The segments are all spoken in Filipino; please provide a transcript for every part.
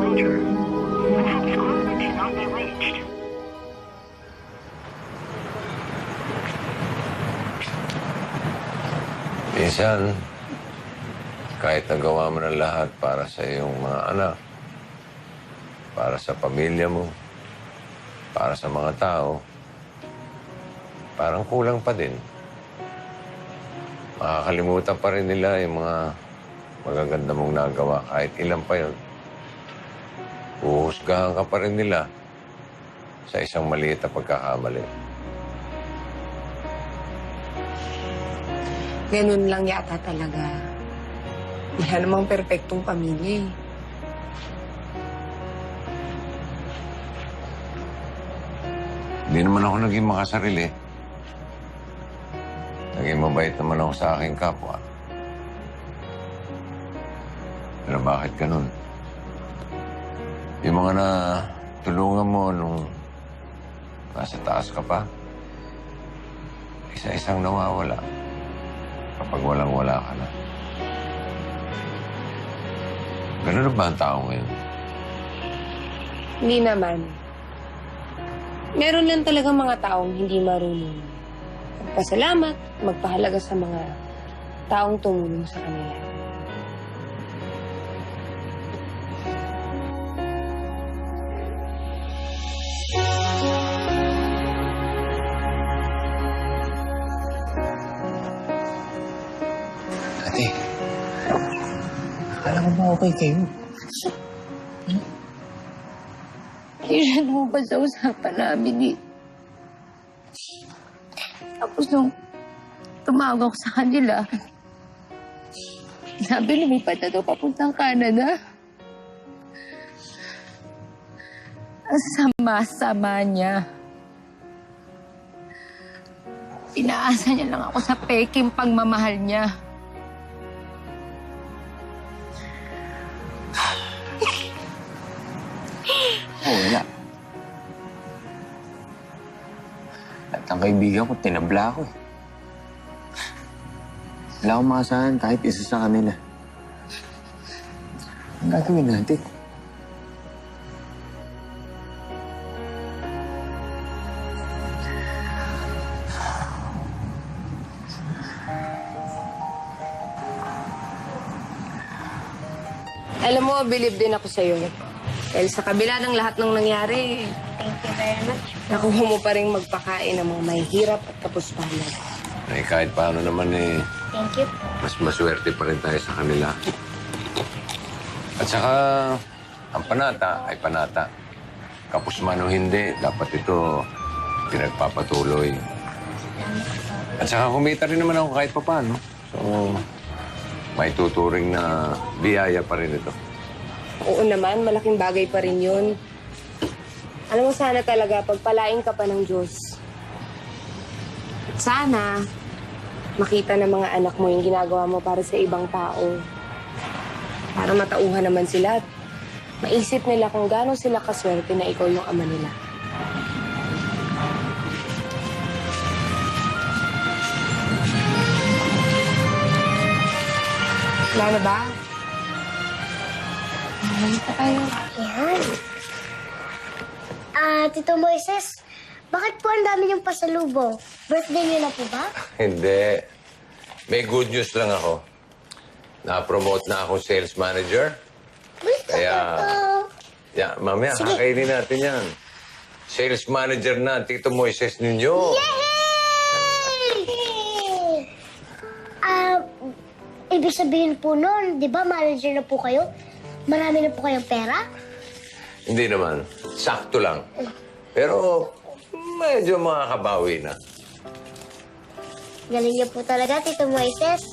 later. The subscriber cannot be reached. Minsan, kahit nagawa mo ng lahat para sa iyong mga anak, para sa pamilya mo, para sa mga tao, parang kulang pa din. Makakalimutan pa rin nila yung mga magaganda mong nagawa kahit ilan pa yun. Uhusgahan ka pa rin nila sa isang maliit na pagkakamali. Ganun lang yata talaga. Wala namang perpektong pamilya eh. Hindi naman ako naging makasarili. Naging mabait naman ako sa aking kapwa. Pero bakit ganun? Yung mga natulungan mo nung nasa taas ka pa, isa-isang nawawala kapag walang-wala ka na. Ganun na ba ang tao ngayon? Hindi naman. Meron lang talagang mga taong hindi marunong magpasalamat, magpahalaga sa mga taong tumulong sa kanila. Ate, akala ko ba okay kayo? Kailan mo ba sa usapan namin eh? Tapos nung tumawag ako sa kanila, sabi lumipad na daw papuntang Canada. Ang sama-sama niya. Inaasa niya lang ako sa peking pagmamahal niya. Oo, wala. At ang kaibigan ko, tinabla ako eh. Wala akong maasahan kahit isa sa kanila. Ang gagawin natin? Alam mo, believe din ako sa'yo. Dahil sa kabila ng lahat ng nangyari, Thank you very much. nakuha mo pa rin magpakain ng mga mahihirap at kapuspalan. Eh, kahit paano naman eh, Thank you. mas maswerte pa rin tayo sa kanila. At saka, ang panata ay panata. Kapos man o hindi, dapat ito pinagpapatuloy. At saka kumita rin naman ako kahit papaano. So, may tuturing na biyaya pa rin ito. Oo naman, malaking bagay pa rin yun. Alam mo, sana talaga pagpalain ka pa ng Diyos. At sana, makita ng mga anak mo yung ginagawa mo para sa ibang tao. Para matauhan naman sila at maisip nila kung gaano sila kaswerte na ikaw yung ama nila. Wala na ba? Mahalita kayo. Yan. Tito Moises, bakit po ang dami niyong pasalubong? Birthday niyo na po ba? Hindi. May good news lang ako. Na-promote na akong sales manager. Kaya, mamaya Sige. kakainin natin yan. Sales manager na, Tito Moises ninyo. Ibig sabihin po nun, di ba manager na po kayo? Marami na po kayong pera? Hindi naman. Sakto lang. Pero, medyo makakabawi na. Galing niyo po talaga, Tito Moises.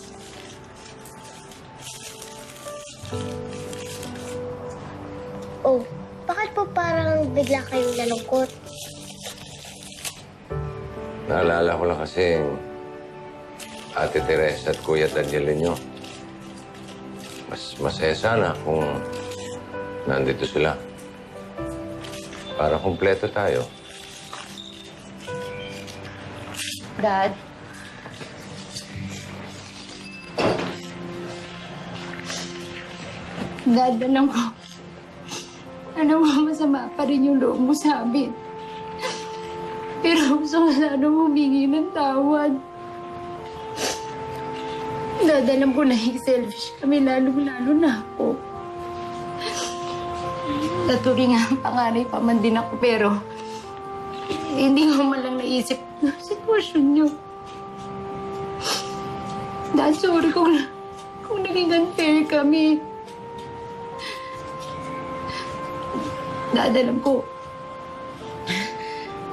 Oh, bakit po parang bigla kayong nalungkot? Naalala ko lang kasi Ate Teresa at Kuya Daniel ninyo. Mas masaya sana kung nandito sila. Para kumpleto tayo. Dad, Dad, alam ko. masama pa rin yung loob mo sa amin. Pero gusto ko sana humingi ng tawad. Dadalam ko na selfish kami, lalo-lalo na ako. Naturing nga ang panganay pa man din ako, pero hindi ko man lang naisip ang sitwasyon niyo. Dahil sorry kung naging unfair kami. Dadalam ko,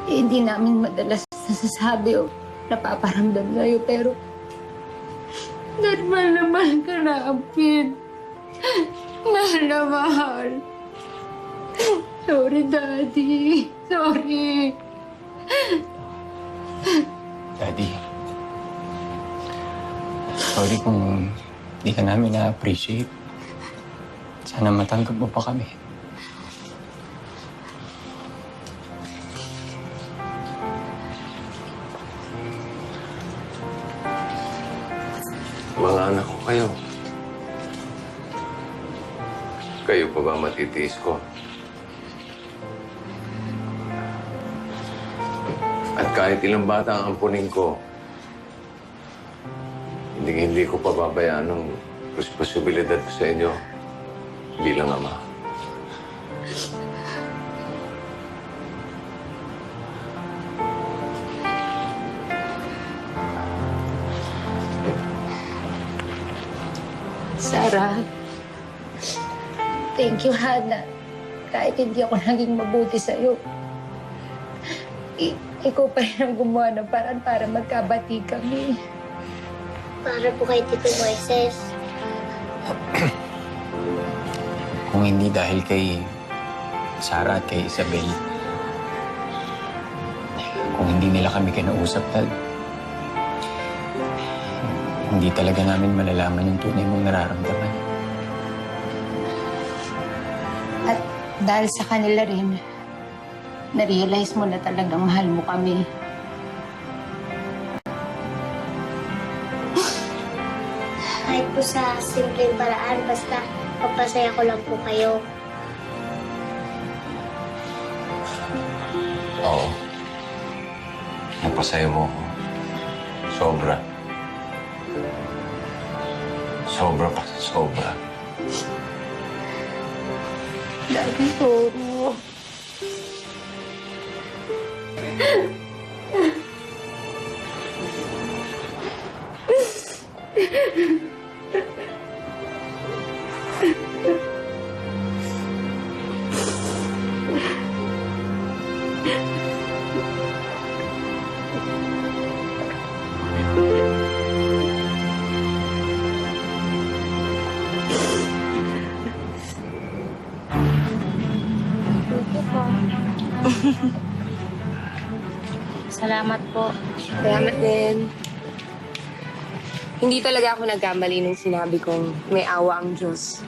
hindi namin madalas nasasabi o napaparamdam sa'yo, pero mahal na mahal ka namin. Mahal na mahal. Sorry, Daddy. Sorry. Daddy, sorry kung di ka namin na-appreciate. Sana matanggap mo pa kami. Mga anak ko kayo. Kayo pa ba matitiis ko? At kahit ilang bata ang ampunin ko, hindi ko pababayaan ang responsibilidad ko sa inyo bilang ama. Sarah, thank you, Hannah. Kahit hindi ako naging mabuti sa'yo, ikaw pa rin ang gumawa ng paraan para magkabati kami. Para po kay Tito Moises. Kung hindi dahil kay Sarah at kay Isabel, kung hindi nila kami kinausap, Dad, hindi talaga namin malalaman yung tunay mong nararamdaman. At dahil sa kanila rin, na-realize mo na talagang mahal mo kami. Kahit po sa simpleng paraan, basta papasaya ko lang po kayo. Oo. Napasaya mo ako. Sobra. Sobra pa, sobra. Daddy, sorry. Salamat po. Salamat din. Hindi talaga ako nagkamali nung sinabi kong may awa ang Diyos.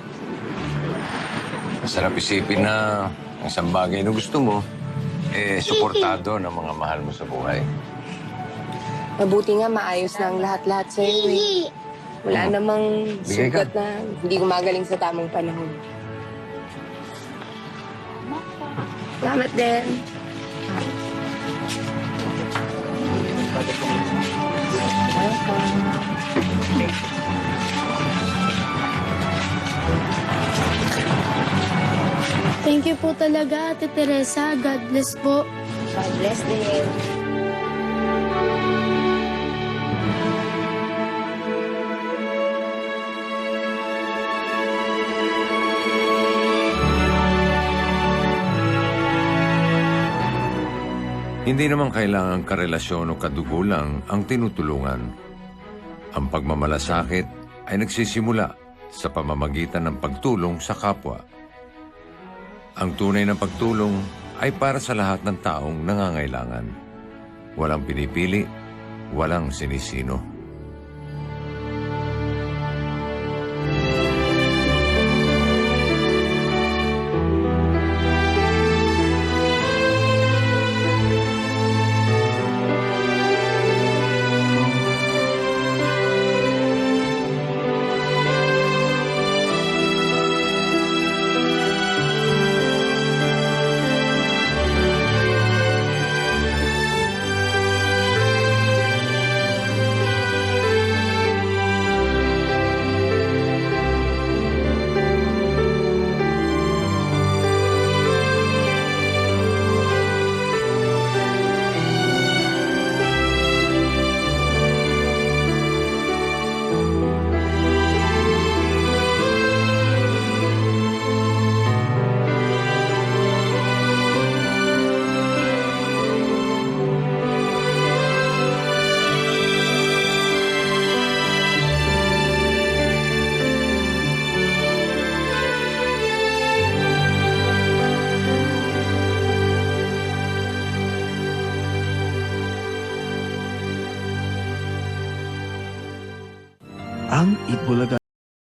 Masarap isipin na ang isang bagay na gusto mo, suportado ng mga mahal mo sa buhay. Mabuti nga maayos na ang lahat-lahat sa'yo eh. Wala namang Bigay ka. sugat na hindi gumagaling sa tamang panahon. Salamat din. Thank you po talaga, Ate Teresa. God bless po. God bless din. Hindi naman kailangang karelasyon o kadugulang ang tinutulungan. Ang pagmamalasakit ay nagsisimula sa pamamagitan ng pagtulong sa kapwa. Ang tunay na pagtulong ay para sa lahat ng taong nangangailangan. Walang pinipili, walang sinisino. Ang Itbulaga